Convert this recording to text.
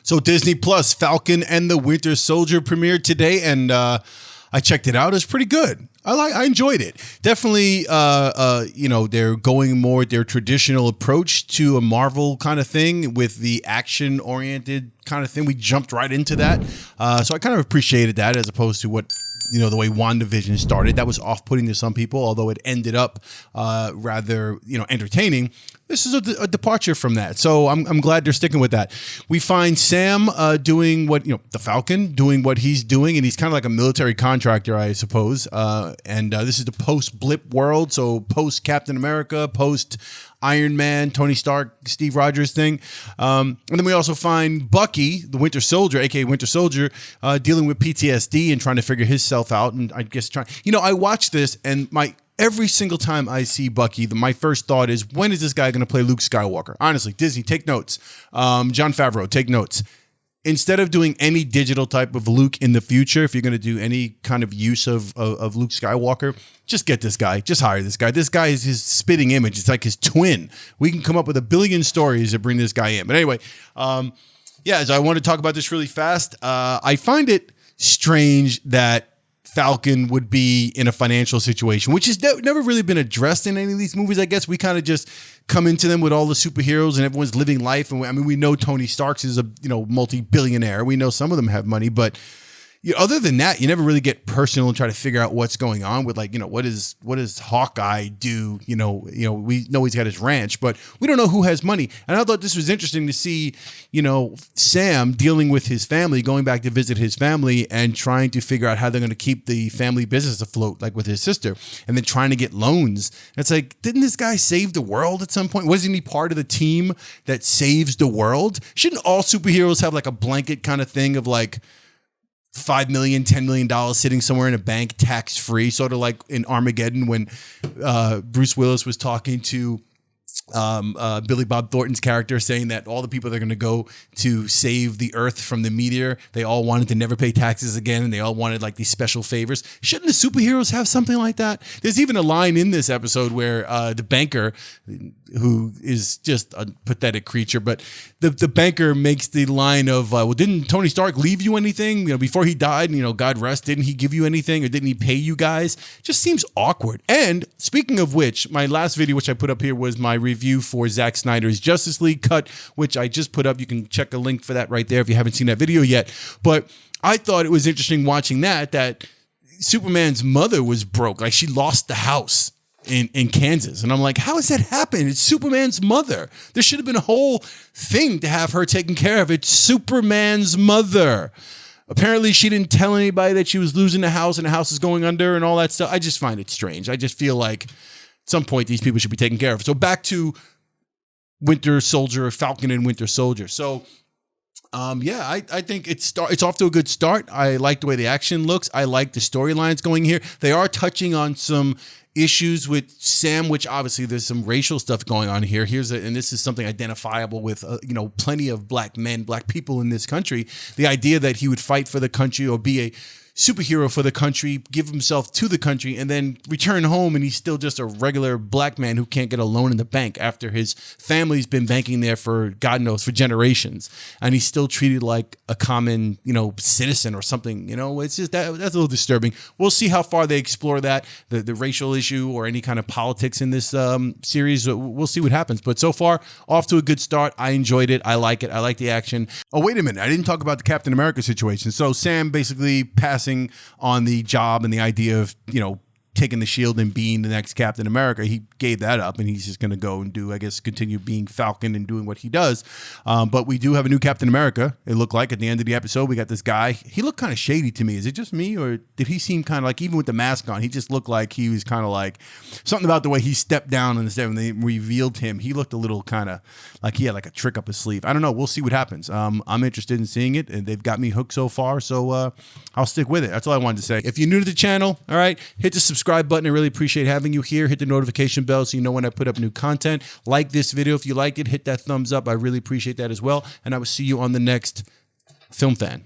So Disney Plus, Falcon and the Winter Soldier premiered today, and I checked it out. It's pretty good. I enjoyed it. Definitely, they're going more their traditional approach to a Marvel kind of thing with the action-oriented kind of thing. We jumped right into that. So I kind of appreciated that as opposed to what, the way WandaVision started. That was off-putting to some people, although it ended up rather, entertaining. This is a departure from that. So I'm glad they're sticking with that. We find Sam doing what, the Falcon, doing what he's doing, and he's kind of like a military contractor, I suppose. And this is the post-blip world, so post-Captain America, post-Iron Man, Tony Stark, Steve Rogers thing. And then we also find Bucky, the Winter Soldier, a.k.a. Winter Soldier, dealing with PTSD and trying to figure himself out. And I guess I watched this, and every single time I see Bucky, my first thought is, when is this guy going to play Luke Skywalker? Honestly, Disney, take notes. Jon Favreau, take notes. Instead of doing any digital type of Luke in the future, if you're going to do any kind of use of Luke Skywalker, just get this guy. Just hire this guy. This guy is his spitting image. It's like his twin. We can come up with a billion stories to bring this guy in. But anyway, so I want to talk about this really fast. I find it strange that Falcon would be in a financial situation, which has never really been addressed in any of these movies. I guess we kind of just come into them with all the superheroes and everyone's living life. And we know Tony Stark's is a multi-billionaire. We know some of them have money, but other than that, you never really get personal and try to figure out what's going on with what does Hawkeye do? We know he's got his ranch, but we don't know who has money. And I thought this was interesting to see, Sam dealing with his family, going back to visit his family and trying to figure out how they're going to keep the family business afloat, like with his sister, and then trying to get loans. And it's like, didn't this guy save the world at some point? Wasn't he part of the team that saves the world? Shouldn't all superheroes have like a blanket kind of thing of like $5 million, $10 million sitting somewhere in a bank, tax free, sort of like in Armageddon when Bruce Willis was talking to Billy Bob Thornton's character, saying that all the people that are going to go to save the earth from the meteor, they all wanted to never pay taxes again, and they all wanted like these special favors. Shouldn't the superheroes have something like that? There's even a line in this episode where the banker, who is just a pathetic creature, but the banker makes the line of, well, didn't Tony Stark leave you anything? Before he died, God rest, didn't he give you anything, or didn't he pay you guys? Just seems awkward. And speaking of which, my last video, which I put up here, was my review for Zack Snyder's Justice League cut, which I just put up. You can check a link for that right there if you haven't seen that video yet. But I thought it was interesting watching that Superman's mother was broke. Like, she lost the house in Kansas. And I'm like, how has that happened? It's Superman's mother. There should have been a whole thing to have her taken care of. It's Superman's mother. Apparently, she didn't tell anybody that she was losing the house and the house is going under and all that stuff. I just find it strange. I just feel like at some point these people should be taken care of. So back to Winter Soldier, Falcon and Winter Soldier. So I think it's off to a good start. I like the way the action looks. I like the storylines going here. They are touching on some issues with Sam, which obviously there's some racial stuff going on here. And this is something identifiable with, plenty of black men, black people in this country. The idea that he would fight for the country or be a superhero for the country, give himself to the country, and then return home, and he's still just a regular black man who can't get a loan in the bank after his family's been banking there for, God knows, for generations, and he's still treated like a common, citizen or something. It's just that's a little disturbing. We'll see how far they explore that, the racial issue or any kind of politics in this series. We'll see what happens. But so far, off to a good start. I enjoyed it. I like it. I like the action. Oh, wait a minute. I didn't talk about the Captain America situation. So Sam basically passing on the job and the idea of, taking the shield and being the next Captain America. He gave that up, and he's just going to go and continue being Falcon and doing what he does. But we do have a new Captain America. It looked like at the end of the episode, we got this guy. He looked kind of shady to me. Is it just me, or did he seem kind of like, even with the mask on, he just looked like he was kind of like something about the way he stepped down and when they revealed him, he looked a little kind of like he had like a trick up his sleeve. I don't know. We'll see what happens. I'm interested in seeing it, and they've got me hooked so far. So I'll stick with it. That's all I wanted to say. If you're new to the channel, all right, hit the subscribe button. I really appreciate having you here. Hit the notification bell so you know when I put up new content. Like this video if you liked it. Hit that thumbs up. I really appreciate that as well. And I will see you on the next Film Fan.